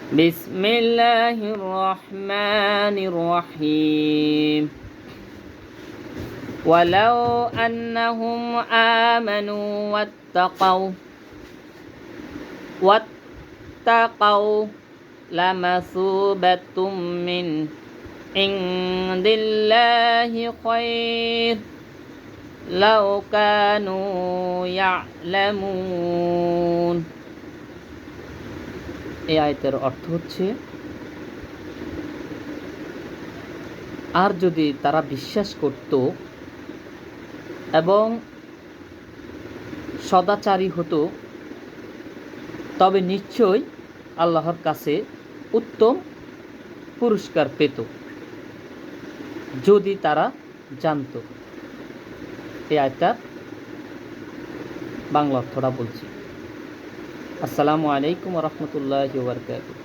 بسم الله الرحمن الرحيم ولو أنهم آمنوا واتقوا لمثوبة من عند الله خير لو كانوا يعلمون। এই আয়াতের অর্থ হচ্ছে, আর যদি তারা বিশ্বাস করত এবং সদাচারী হতো তবে নিশ্চয়ই আল্লাহর কাছে উত্তম পুরস্কার পেত, যদি তারা জানত। এই আয়াতটার বাংলা অর্থটা বলছি। আসসালামু আলাইকুম ওয়া রাহমাতুল্লাহি ওয়া বারাকাতুহু।